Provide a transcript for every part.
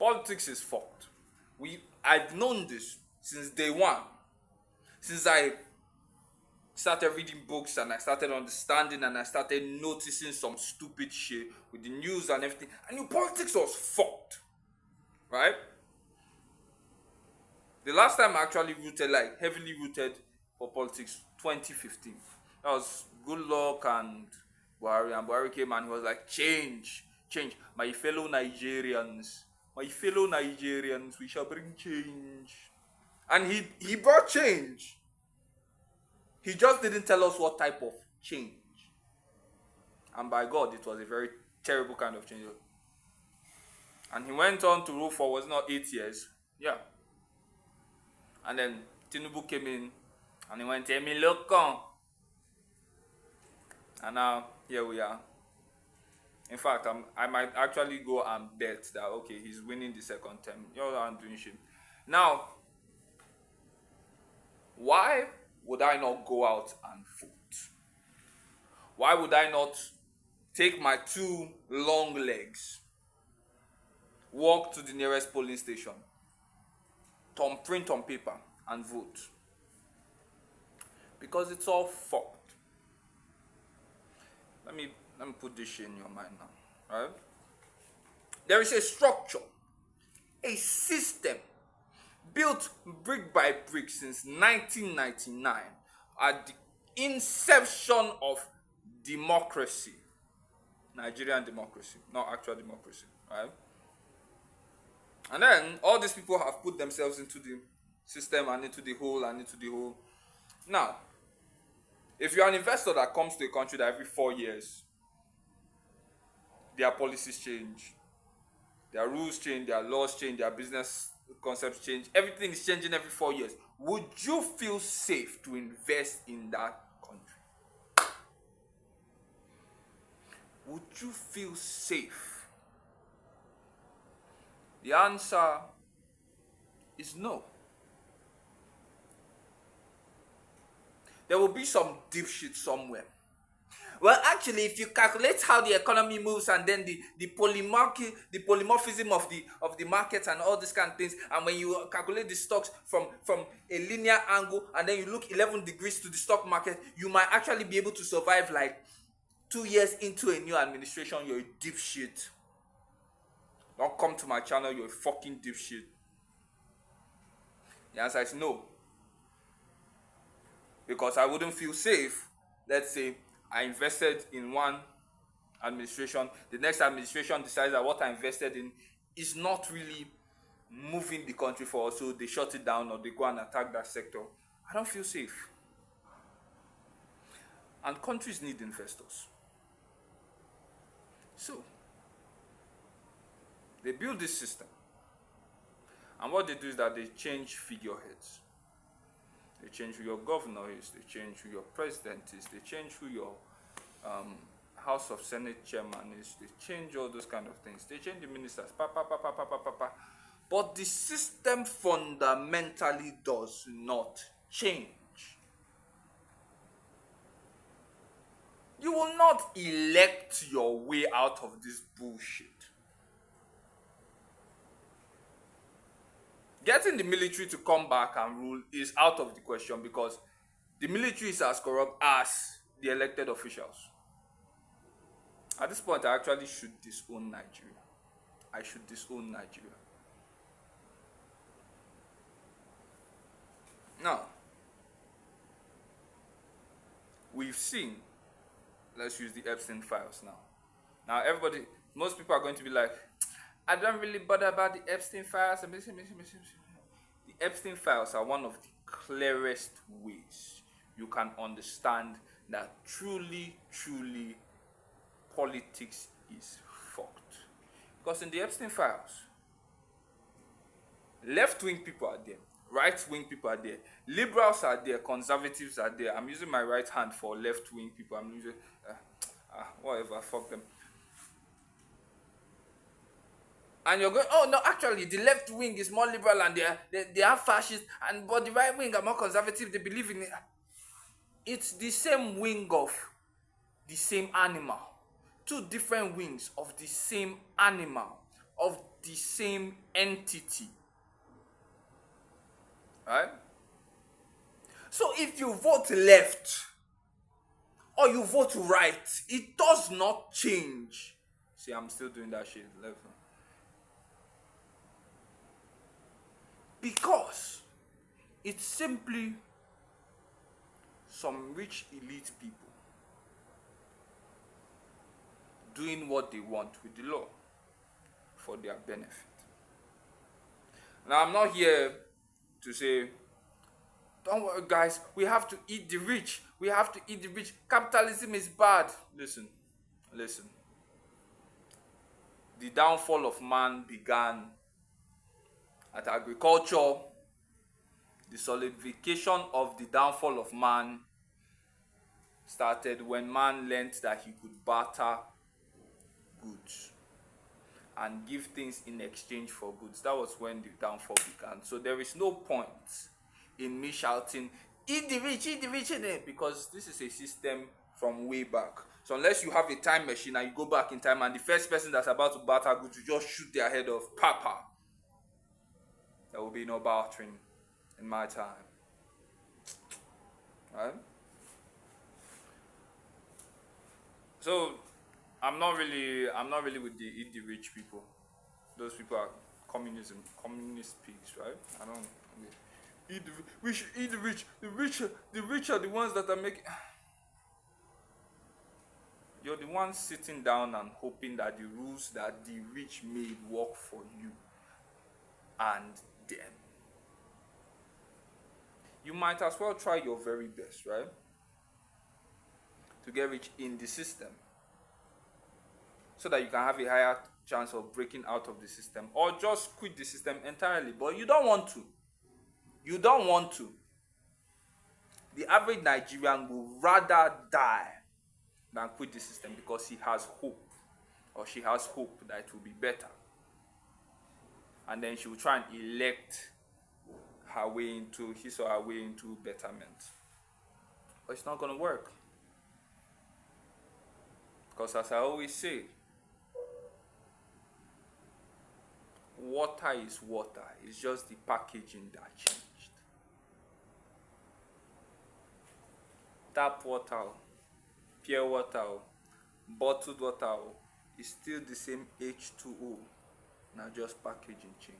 Politics is fucked. I've known this since day one. Since I started reading books and I started understanding and I started noticing some stupid shit with the news and everything. I knew politics was fucked. Right? The last time I actually rooted, like heavily rooted for politics, 2015. That was Goodluck and Buhari. And Buhari came and he was like, change, change. My fellow Nigerians, we shall bring change. And he brought change. He just didn't tell us what type of change. And by God, it was a very terrible kind of change. And he went on to rule for, was not 8 years. Yeah. And then Tinubu came in and he went, Emi Lokon. And now, here we are. In fact, I might actually go and bet that, okay, he's winning the second term. You're not doing shit. Now, why would I not go out and vote? Why would I not take my 2 long legs, walk to the nearest polling station, print on paper, and vote? Because it's all fucked. Let me put this shit in your mind now, right? There is a structure, a system built brick by brick since 1999 at the inception of democracy, Nigerian democracy, not actual democracy, right? And then all these people have put themselves into the system and into the hole and into the hole. Now, if you're an investor that comes to a country that every 4 years, their policies change, their rules change, their laws change, their business concepts change, everything is changing every 4 years, would you feel safe to invest in that country? Would you feel safe? The answer is no. There will be some dipshit somewhere. Well, actually, if you calculate how the economy moves and then the polymorphism of the market and all these kind of things, and when you calculate the stocks from a linear angle and then you look 11 degrees to the stock market, you might actually be able to survive like 2 years into a new administration. You're a dipshit. Don't come to my channel, you're a fucking dipshit. The answer is no. Because I wouldn't feel safe. Let's say I invested in one administration, the next administration decides that what I invested in is not really moving the country forward, so they shut it down or they go and attack that sector. I don't feel safe. And countries need investors. So, they build this system. And what they do is that they change figureheads. They change who your governor is, they change who your president is, they change who your House of Senate chairman is, they change all those kind of things. They change the ministers, But the system fundamentally does not change. You will not elect your way out of this bullshit. Getting the military to come back and rule is out of the question because the military is as corrupt as the elected officials. At this point, I actually should disown Nigeria. I should disown Nigeria. Now, we've seen, let's use the Epstein files now. Now, most people are going to be like, I don't really bother about the Epstein files. The Epstein files are one of the clearest ways you can understand that truly politics is fucked. Because in the Epstein files, left-wing people are there, right-wing people are there, liberals are there, conservatives are there. I'm using my right hand for left-wing people. I'm using whatever, fuck them. And you're going, oh no, actually the left wing is more liberal and they are fascist, but the right wing are more conservative, they believe in it. It's the same wing of the same animal. Two different wings of the same animal of the same entity. Right? So if you vote left or you vote right, it does not change. See, I'm still doing that shit left. Because it's simply some rich elite people doing what they want with the law for their benefit. Now, I'm not here to say, don't worry, guys, we have to eat the rich. We have to eat the rich. Capitalism is bad. Listen. The downfall of man began at agriculture. The solidification of the downfall of man started when man learned that he could barter goods and give things in exchange for goods. That was when the downfall began. So there is no point in me shouting, eat the rich, because this is a system from way back. So unless you have a time machine and you go back in time and the first person that's about to barter goods, you just shoot their head off, papa. There will be no bartering in my time. Right? So I'm not really with the eat the rich people. Those people are communist pigs, right? I don't eat the, we should eat the rich. The rich are the ones that are making. You're the ones sitting down and hoping that the rules that the rich made work for you and them. You might as well try your very best, right? To get rich in the system, so that you can have a higher chance of breaking out of the system, or just quit the system entirely. But you don't want to. The average Nigerian will rather die than quit the system because he has hope, or she has hope that it will be better. And then she will try and elect her way into his or her way into betterment. But it's not going to work. Because as I always say, water is water. It's just the packaging that changed. Tap water, pure water, bottled water is still the same H2O. Now just packaging change.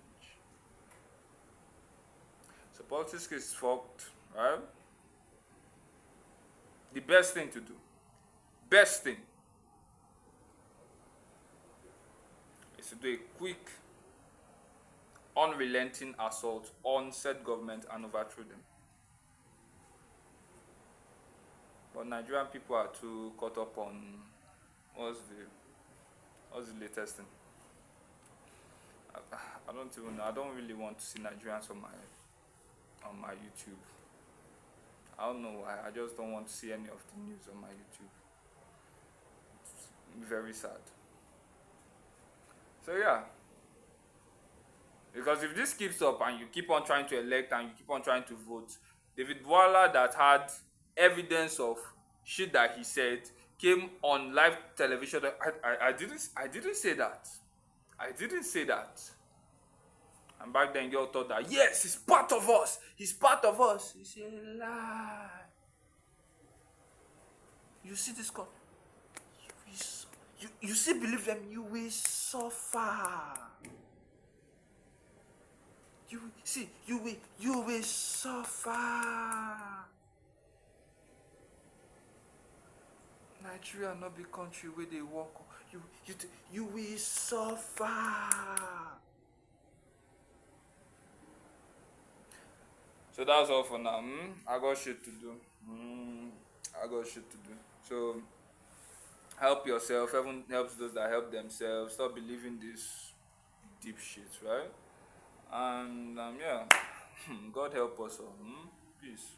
So politics is fucked, right? The best thing to do, is to do a quick, unrelenting assault on said government and overthrow them. But Nigerian people are too caught up on what's the latest thing. I don't even know. I don't really want to see Nigerians on my YouTube. I don't know why. I just don't want to see any of the news on my YouTube. It's very sad. So yeah. Because if this keeps up and you keep on trying to elect and you keep on trying to vote, David Boala, that had evidence of shit that he said, came on live television. I didn't say that. And back then, you all thought that, yes, he's part of us. It's a lie. You see this God? You still believe them, you will suffer. You will suffer. Nigeria not be country where they walk. You will suffer. So that's all for now. I got shit to do. So help yourself. Heaven helps those that help themselves. Stop believing this deep shit, right? And yeah, God help us all. Peace.